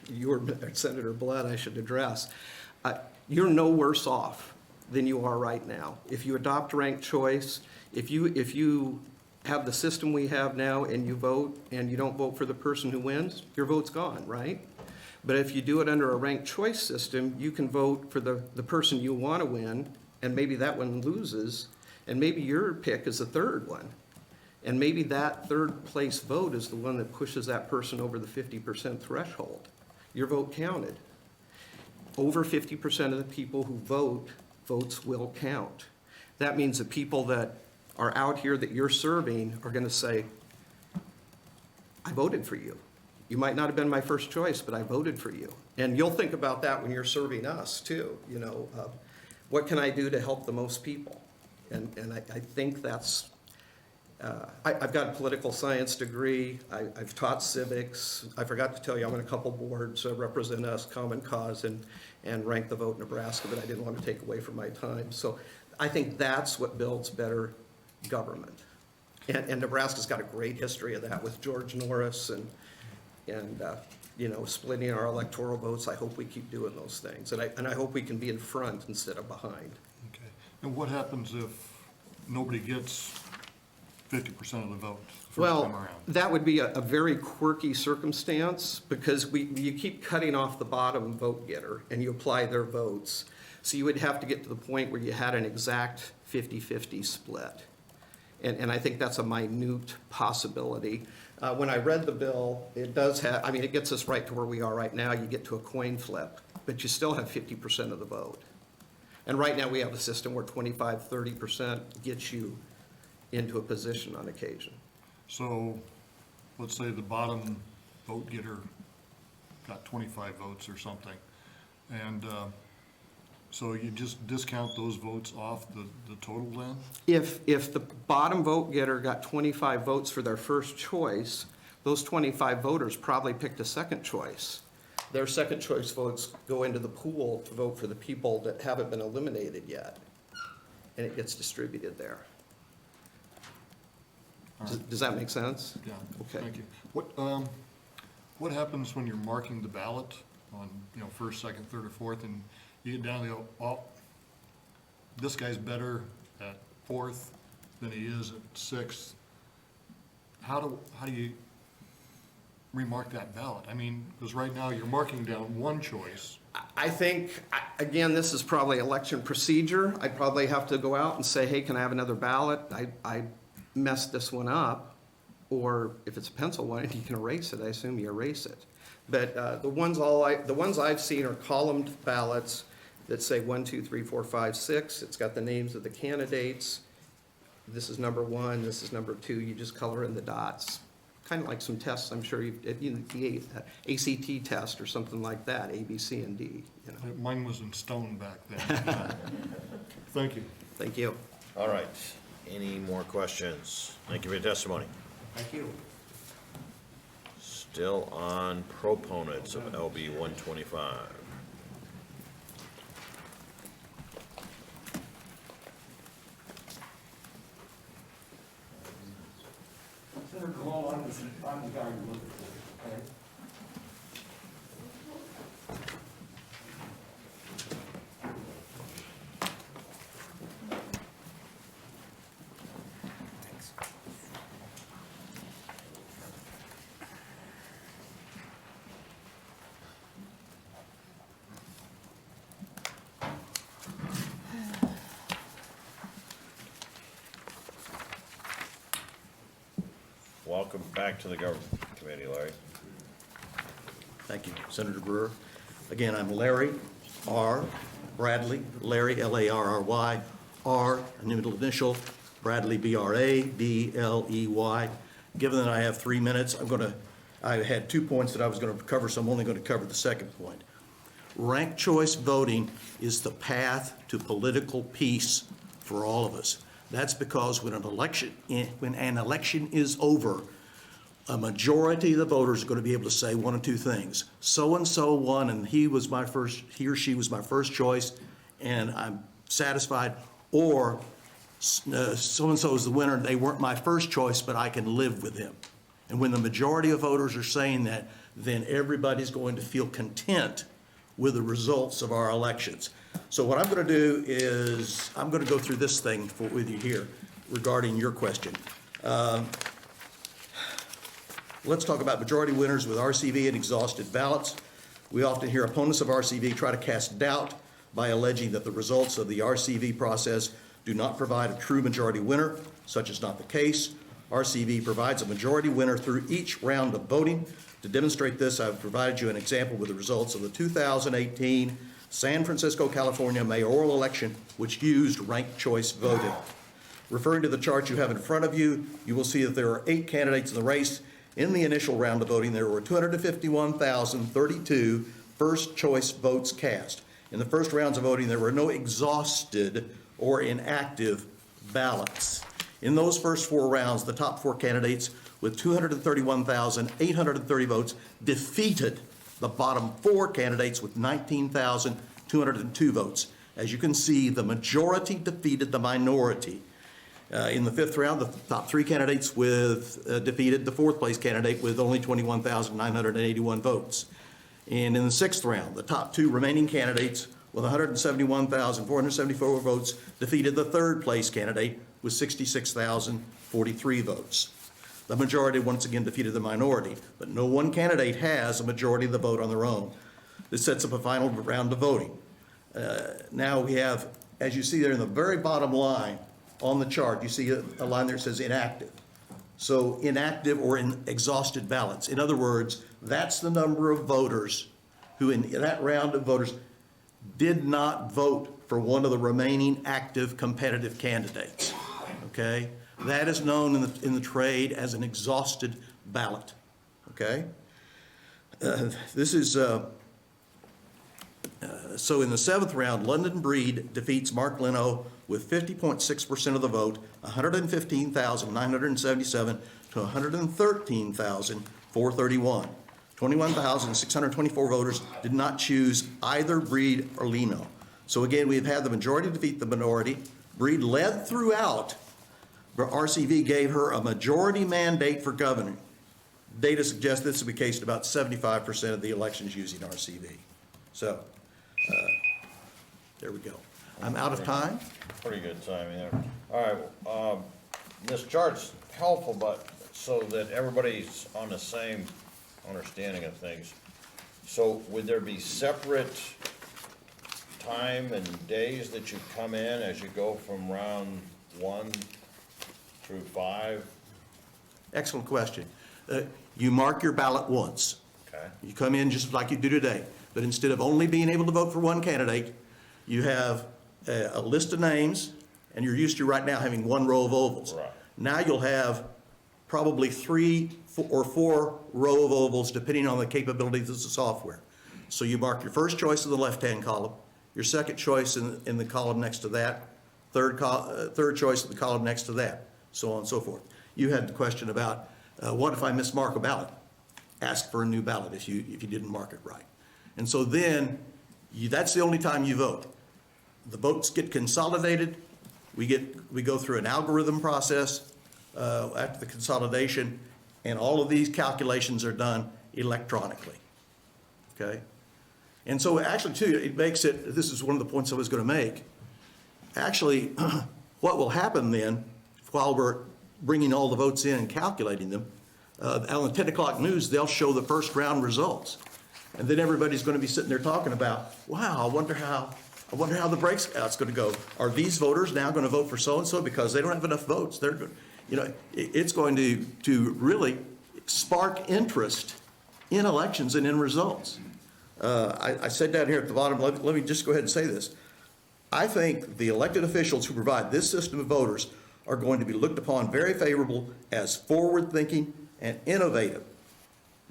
Senator Blood I should address. You're no worse off than you are right now. If you adopt ranked choice, if you have the system we have now and you vote and you don't vote for the person who wins, your vote's gone, right? But if you do it under a ranked choice system, you can vote for the person you want to win, and maybe that one loses, and maybe your pick is the third one. And maybe that third place vote is the one that pushes that person over the 50% threshold. Your vote counted. Over 50% of the people who vote, votes will count. That means the people that are out here that you're serving are going to say, I voted for you. You might not have been my first choice, but I voted for you. And you'll think about that when you're serving us too. You know, what can I do to help the most people? And I think that's, I've got a political science degree. I've taught civics. I forgot to tell you, I'm on a couple boards, Represent Us, Common Cause, and Rank the Vote Nebraska, but I didn't want to take away from my time. So I think that's what builds better government. And Nebraska's got a great history of that with George Norris and you know, splitting our electoral votes. I hope we keep doing those things. And I hope we can be in front instead of behind. Okay. And what happens if nobody gets 50% of the vote first time Well, around? that would be a very quirky circumstance, because you keep cutting off the bottom vote getter and you apply their votes. So you would have to get to the point where you had an exact 50-50 split. And I think that's a minute possibility. When I read the bill, it does have, I mean, it gets us right to where we are right now. You get to a coin flip, but you still have 50% of the vote. And right now we have a system where 25-30% gets you into a position on occasion. So let's say the bottom vote getter got 25 votes or something. And so you just discount those votes off the total then? If the bottom vote getter got 25 votes for their first choice, those 25 voters probably picked a second choice. Their second choice votes go into the pool to vote for the people that haven't been eliminated yet. And it gets distributed there. Does that make sense? Yeah, Okay. thank you. What happens when you're marking the ballot on, you know, first, second, third, or fourth, and you get down and go, oh, this guy's better at fourth than he is at sixth? How do you remark that ballot? I mean, because right now you're marking down one choice. I think, again, this is probably election procedure. I'd probably have to go out and say, hey, can I have another ballot? I messed this one up. Or if it's a pencil one, you can erase it. I assume you erase it. But the ones I've seen are columned ballots that say 1, 2, 3, 4, 5, 6. It's got the names of the candidates. This is number 1, this is number 2. You just color in the dots. Kind of like some tests, I'm sure, the ACT test or something like that, A, B, C, and D. You know. Mine was in stone back then. Thank you. Thank you. All right. Any more questions? Thank you for your testimony. Thank you. Still on proponents of LB 125. Senator Lowell, I'm the guy you're looking for, okay? welcome back to the Government Committee, Larry. Thank you, Senator Brewer. Again, I'm Larry R. Bradley, Larry, L-A-R-R-Y, R, a middle initial, Bradley, B-R-A-D-L-E-Y. Given that I have 3 minutes, I had 2 points that I was going to cover, so I'm only going to cover the second point. Ranked choice voting is the path to political peace for all of us. That's because when an election is over, a majority of the voters are going to be able to say one of two things. So-and-so won, and he or she was my first choice, and I'm satisfied. Or so-and-so is the winner, they weren't my first choice, but I can live with him. And when the majority of voters are saying that, then everybody's going to feel content with the results of our elections. So what I'm going to do is, I'm going to go through this thing with you here regarding your question. Let's talk about majority winners with RCV and exhausted ballots. We often hear opponents of RCV try to cast doubt by alleging that the results of the RCV process do not provide a true majority winner. Such is not the case. RCV provides a majority winner through each round of voting. To demonstrate this, I've provided you an example with the results of the 2018 San Francisco, California mayoral election, which used ranked choice voting. Referring to the chart you have in front of you, you will see that there are 8 candidates in the race. In the initial round of voting, there were 251,032 first choice votes cast. In the first rounds of voting, there were no exhausted or inactive ballots. In those first 4 rounds, the top 4 candidates with 231,830 votes defeated the bottom 4 candidates with 19,202 votes. As you can see, the majority defeated the minority. In the 5th round, the top 3 candidates defeated the 4th place candidate with only 21,981 votes. And in the 6th round, the top 2 remaining candidates with 171,474 votes defeated the 3rd place candidate with 66,043 votes. The majority once again defeated the minority, but no one candidate has a majority of the vote on their own. This sets up a final round of voting. Now we have, as you see there in the very bottom line on the chart, you see a line there that says inactive. So inactive or exhausted ballots. In other words, that's the number of voters who in that round of voters did not vote for one of the remaining active competitive candidates, okay? That is known in the trade as an exhausted ballot, okay? So in the 7th round, London Breed defeats Mark Leno with 50.6% of the vote, 115,977 to 113,431. 21,624 voters did not choose either Breed or Leno. So again, we've had the majority defeat the minority. Breed led throughout, but RCV gave her a majority mandate for governor. Data suggests this will be the case in about 75% of the elections using RCV. So, there we go. I'm out of time. Pretty good timing there. All right, this chart's helpful, but so that everybody's on the same understanding of things. So would there be separate time and days that you come in as you go from round 1 through 5? Excellent question. You mark your ballot once. Okay. You come in just like you do today, but instead of only being able to vote for one candidate, you have a list of names, and you're used to right now having 1 row of ovals. Right. Now you'll have probably 3 or 4 row of ovals depending on the capabilities of the software. So you mark your first choice in the left-hand column, your second choice in the column next to that, third choice in the column next to that, so on and so forth. You had the question about what if I mismark a ballot? Ask for a new ballot if you didn't mark it right. And so then that's the only time you vote. The votes get consolidated. We go through an algorithm process after the consolidation, and all of these calculations are done electronically. Okay? And so actually too, it makes it, this is one of the points I was going to make. Actually, what will happen then, while we're bringing all the votes in and calculating them, on the 10 o'clock news, they'll show the first round results. And then everybody's going to be sitting there talking about, wow, I wonder how the breakout's going to go. Are these voters now going to vote for so-and-so because they don't have enough votes? you know, it's going to really spark interest in elections and in results. I said down here at the bottom, let me just go ahead and say this. I think the elected officials who provide this system of voters are going to be looked upon very favorable as forward-thinking and innovative.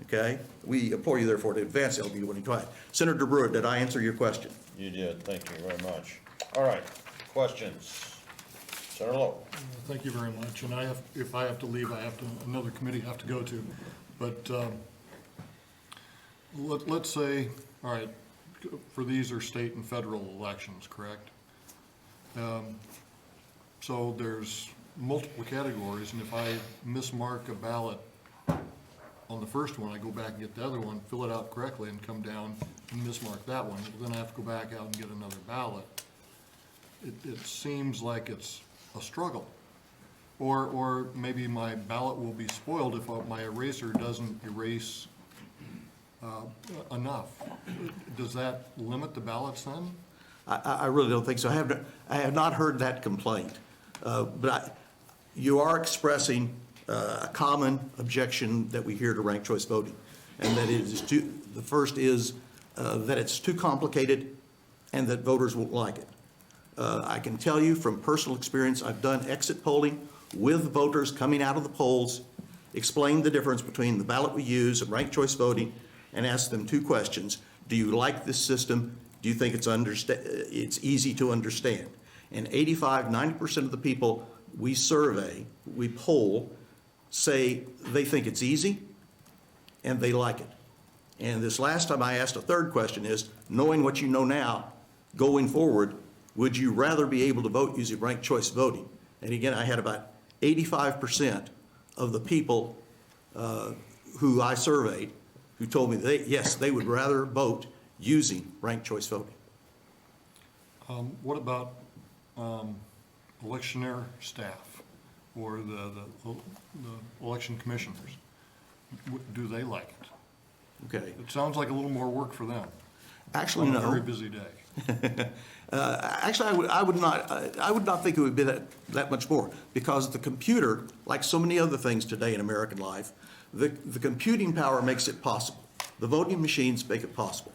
Okay? We implore you, therefore, to advance LB 2025. Senator Brewer, did I answer your question? You did, thank you very much. All right, questions? Senator Lowe. Thank you very much, and if I have to leave, I have to, another committee I have to go to. But let's say, all right, for these are state and federal elections, correct? So there's multiple categories, and if I mismark a ballot on the first one, I go back and get the other one, fill it out correctly, and come down and mismark that one. Then I have to go back out and get another ballot. It seems like it's a struggle. Or maybe my ballot will be spoiled if my eraser doesn't erase enough. Does that limit the ballots then? I really don't think so. I have not heard that complaint. But you are expressing a common objection that we hear to ranked choice voting. And that the first is that it's too complicated and that voters won't like it. I can tell you from personal experience, I've done exit polling with voters coming out of the polls, explained the difference between the ballot we use and ranked choice voting, and asked them two questions. Do you like this system? Do you think it's easy to understand? And 90% of the people we survey, we poll, say they think it's easy and they like it. And this last time I asked a third question is, knowing what you know now, going forward, would you rather be able to vote using ranked choice voting? And again, I had about 85% of the people who I surveyed who told me yes, they would rather vote using ranked choice voting. What about electioneer staff or the election commissioners? Do they like it? Okay. It sounds like a little more work for them. Actually, on no. a very busy day. Actually, I would not think it would be that much more, because the computer, like so many other things today in American life, the computing power makes it possible. The voting machines make it possible.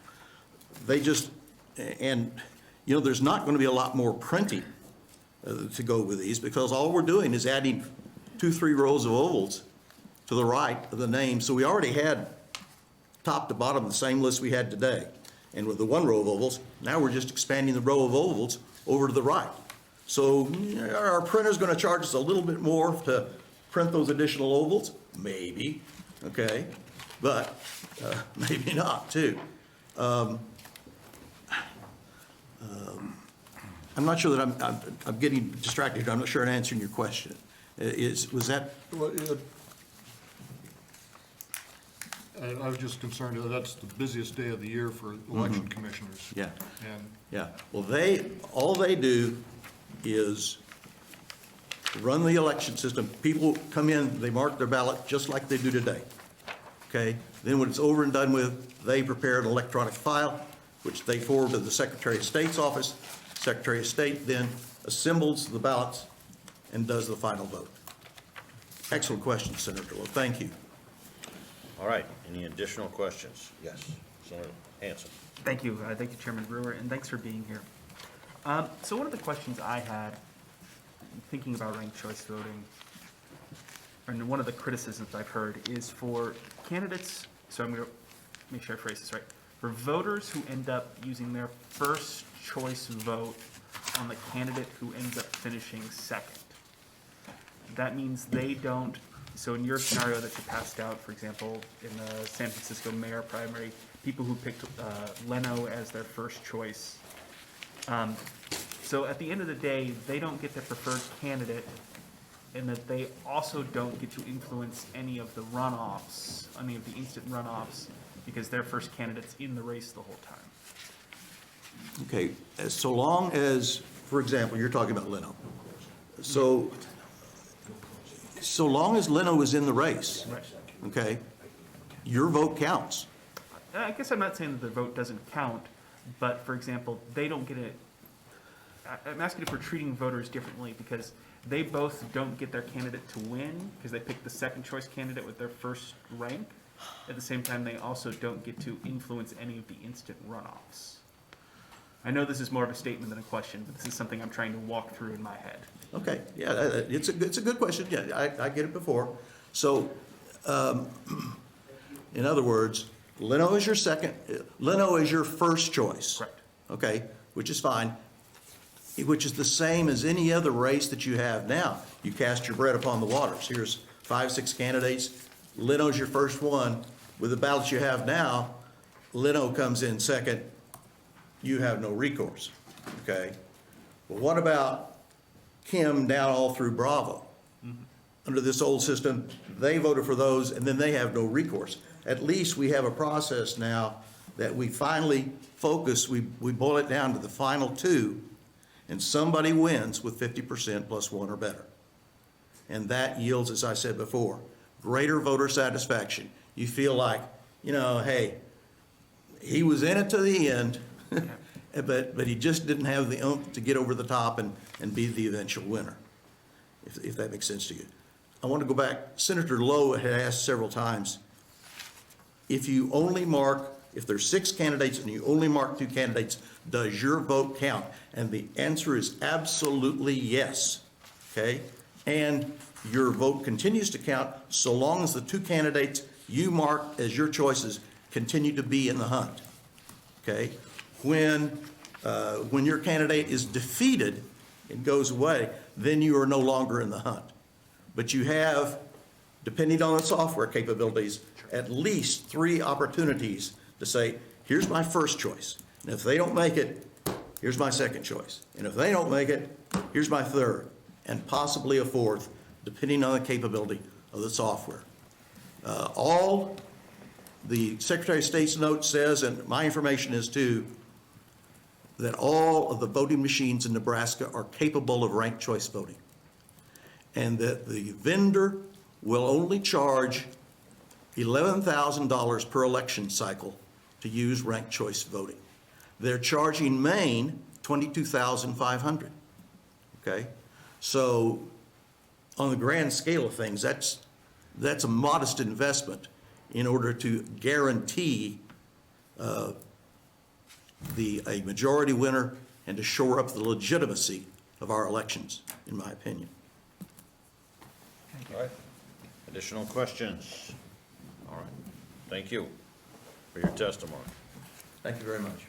They just, and you know, there's not going to be a lot more printing to go with these, because all we're doing is adding 2-3 rows of ovals to the right of the name. So we already had top to bottom the same list we had today. And with the 1 row of ovals, now we're just expanding the row of ovals over to the right. So our printer's going to charge us a little bit more to print those additional ovals? Maybe, okay, but maybe not too. I'm not sure that I'm getting distracted here. I'm not sure I'm answering your question. Was that? Well, I was just concerned that that's the busiest day of the year for election commissioners. Yeah. And Yeah, well, all they do is run the election system. People come in, they mark their ballot just like they do today, okay? Then when it's over and done with, they prepare an electronic file, which they forward to the Secretary of State's office. Secretary of State then assembles the ballots and does the final vote. Excellent question, Senator Lowe. Thank you. All right, any additional questions? Yes, Senator Hanson. Thank you. Thank you, Chairman Brewer, and thanks for being here. So one of the questions I had, thinking about ranked choice voting, and one of the criticisms I've heard is for candidates, so I'm going to make sure I phrase this right, for voters who end up using their first choice vote on the candidate who ends up finishing second. That means they don't. So in your scenario that you passed out, for example, in the San Francisco mayor primary, people who picked Leno as their first choice. So at the end of the day, they don't get their preferred candidate, and that they also don't get to influence any of the runoffs, any of the instant runoffs, because their first candidate's in the race the whole time. Okay, so long as, for example, you're talking about Leno. So long as Leno is in the race, Right. okay, your vote counts. I guess I'm not saying that their vote doesn't count, but for example, they don't get it. I'm asking if we're treating voters differently because they both don't get their candidate to win because they pick the second choice candidate with their first rank. At the same time, they also don't get to influence any of the instant runoffs. I know this is more of a statement than a question, but this is something I'm trying to walk through in my head. Okay, yeah, it's a good question. Yeah, I get it before. So, in other words, Leno is your first choice. Correct. Okay, which is fine, which is the same as any other race that you have now. You cast your bread upon the waters. Here's 5, 6 candidates. Leno's your first one. With the ballots you have now, Leno comes in second. You have no recourse, okay? Well, what about Kim down all through Bravo? Under this old system, they voted for those, and then they have no recourse. At least we have a process now that we finally focus, we boil it down to the final 2, and somebody wins with 50% plus 1 or better. And that yields, as I said before, greater voter satisfaction. You feel like, you know, hey, he was in it to the end, but he just didn't have the oomph to get over the top and be the eventual winner, if that makes sense to you. I want to go back. Senator Lowe had asked several times, if there's 6 candidates and you only mark 2 candidates, does your vote count? And the answer is absolutely yes, okay? And your vote continues to count so long as the 2 candidates you mark as your choices continue to be in the hunt, okay? When your candidate is defeated and goes away, then you are no longer in the hunt. But you have, depending on the software capabilities, at least 3 opportunities to say, here's my first choice. And if they don't make it, here's my second choice. And if they don't make it, here's my third, and possibly a fourth, depending on the capability of the software. All the Secretary of State's note says, and my information is too, that all of the voting machines in Nebraska are capable of ranked choice voting. And that the vendor will only charge $11,000 per election cycle to use ranked choice voting. They're charging Maine $22,500, okay? So on the grand scale of things, that's a modest investment in order to guarantee a majority winner and to shore up the legitimacy of our elections, in my opinion. All right. Additional questions? All right. Thank you for your testimony. Thank you very much.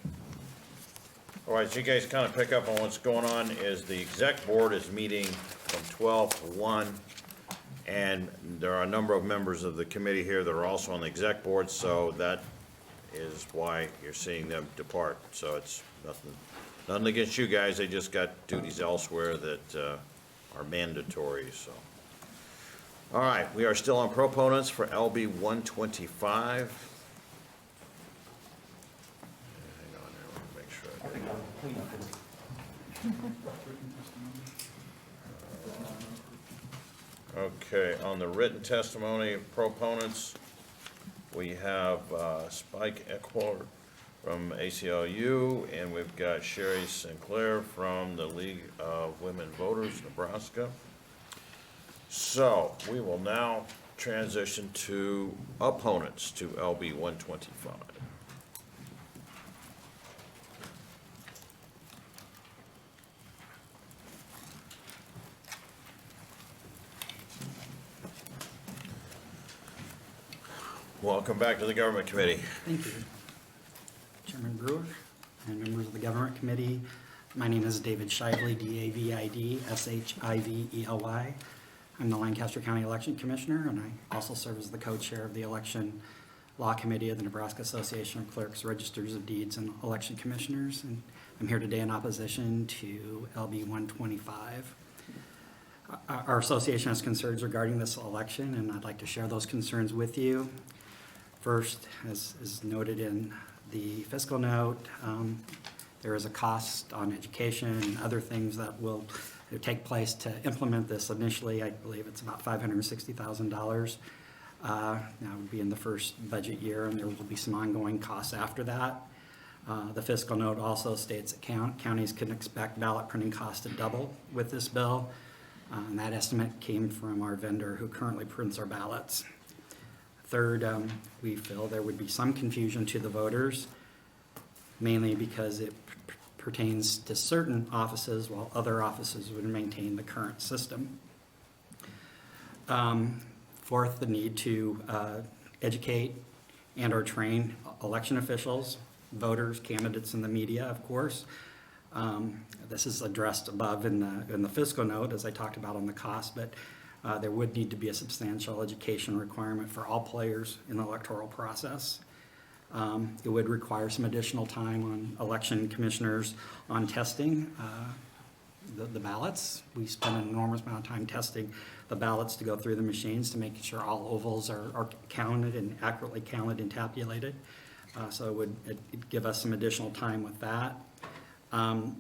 All right, so you guys kind of pick up on what's going on is the exec board is meeting from 12 to 1. And there are a number of members of the committee here that are also on the exec board, so that is why you're seeing them depart. So it's nothing against you guys. They just got duties elsewhere that are mandatory, so. All right, we are still on proponents for LB 125. Hang on there, let me make sure I get it. Okay, on the written testimony of proponents, we have Spike Eckler from ACLU, and we've got Sherry Sinclair from the League of Women Voters, Nebraska. So we will now transition to opponents to LB 125. Welcome back to the Government Committee. Thank you. Chairman Brewer and members of the Government Committee, my name is David Shively, D-A-V-I-D-S-H-I-V-E-L-Y. I'm the Lancaster County Election Commissioner, and I also serve as the co-chair of the Election Law Committee of the Nebraska Association of Clerks, Registers of Deeds, and Election Commissioners. And I'm here today in opposition to LB 125. Our association has concerns regarding this election, and I'd like to share those concerns with you. First, as is noted in the fiscal note, there is a cost on education and other things that will take place to implement this. Initially, I believe it's about $560,000. That would be in the first budget year, and there will be some ongoing costs after that. The fiscal note also states that counties can expect ballot printing costs to double with this bill. And that estimate came from our vendor who currently prints our ballots. Third, we feel there would be some confusion to the voters, mainly because it pertains to certain offices while other offices would maintain the current system. Fourth, the need to educate and or train election officials, voters, candidates, and the media, of course. This is addressed above in the fiscal note, as I talked about on the cost, but there would need to be a substantial education requirement for all players in the electoral process. It would require some additional time on election commissioners on testing the ballots. We spend an enormous amount of time testing the ballots to go through the machines to make sure all ovals are counted and accurately counted and tabulated. So it'd give us some additional time with that. From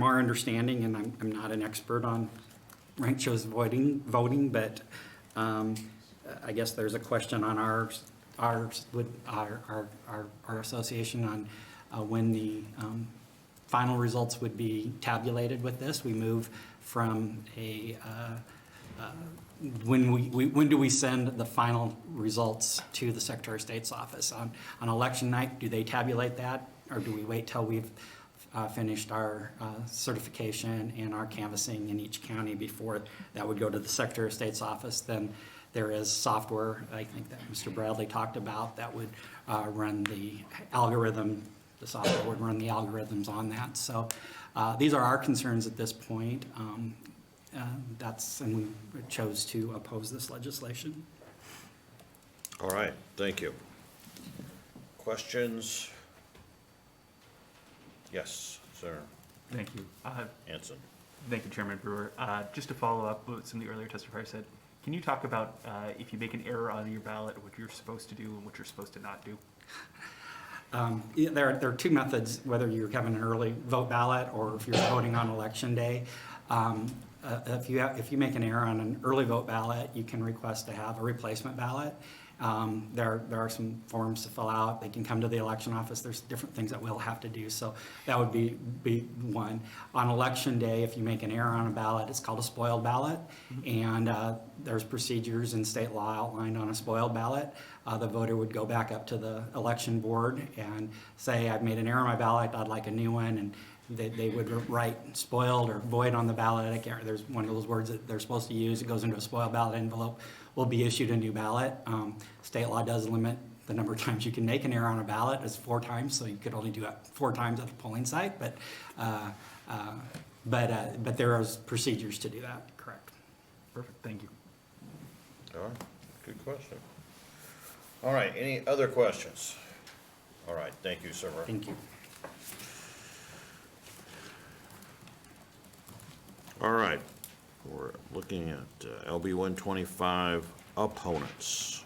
our understanding, and I'm not an expert on ranked choice voting, but I guess there's a question on our association on when the final results would be tabulated with this. We move from when do we send the final results to the Secretary of State's office? On election night, do they tabulate that, or do we wait till we've finished our certification and our canvassing in each county before that would go to the Secretary of State's office? Then there is software, I think that Mr. Bradley talked about, that would run the algorithm. The software would run the algorithms on that. So these are our concerns at this point. And we chose to oppose this legislation. All right, thank you. Questions? Yes, sir. Thank you. Hanson. Thank you, Chairman Brewer. Just to follow up with some of the earlier testifiers said, can you talk about if you make an error on your ballot, what you're supposed to do and what you're supposed to not do? Yeah, there are two methods, whether you're having an early vote ballot or if you're voting on election day. If you make an error on an early vote ballot, you can request to have a replacement ballot. There are some forms to fill out. They can come to the election office. There's different things that we'll have to do. So that would be one. On election day, if you make an error on a ballot, it's called a spoiled ballot. And there's procedures in state law outlined on a spoiled ballot. The voter would go back up to the election board and say, I've made an error on my ballot. I'd like a new one. And they would write spoiled or void on the ballot. There's one of those words that they're supposed to use. It goes into a spoiled ballot envelope. Will be issued a new ballot. State law does limit the number of times you can make an error on a ballot. It's 4 times, so you could only do it 4 times at the polling site. But there are procedures to do that. Correct. Perfect. Thank you. All right, good question. All right, any other questions? All right, thank you, sir. Thank you. All right, we're looking at LB 125 opponents.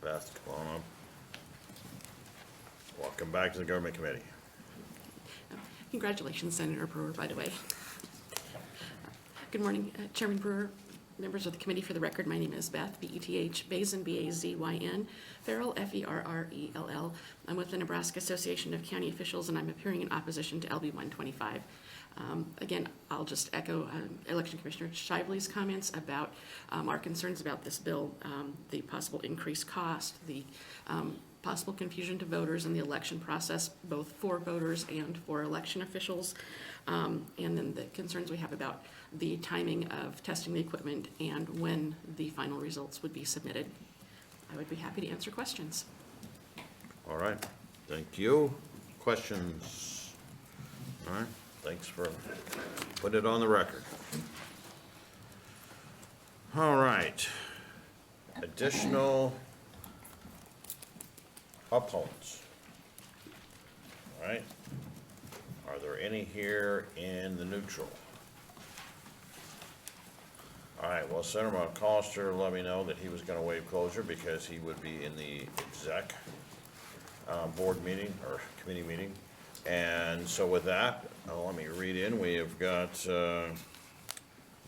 Beth, come on up. Welcome back to the Government Committee. Congratulations, Senator Brewer, by the way. Good morning, Chairman Brewer, members of the committee. For the record, my name is Beth, B-E-T-H, Bazin, B-A-Z-Y-N, Farrell, F-E-R-R-E-L-L. I'm with the Nebraska Association of County Officials, and I'm appearing in opposition to LB 125. Again, I'll just echo Election Commissioner Shively's comments about our concerns about this bill, the possible increased cost, the possible confusion to voters in the election process, both for voters and for election officials, and then the concerns we have about the timing of testing the equipment and when the final results would be submitted. I would be happy to answer questions. All right, thank you. Questions? All right, thanks for putting it on the record. All right, additional opponents. All right, Are there any here in the neutral? All right, well, Senator McCoster let me know that he was gonna waive closure because he would be in the exec board meeting or committee meeting. And so with that, let me read in, we have got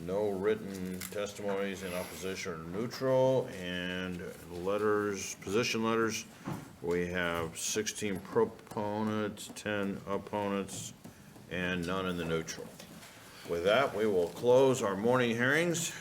no written testimonies in opposition or neutral, and letters, position letters. We have 16 proponents, 10 opponents, and none in the neutral. With that, we will close our morning hearings.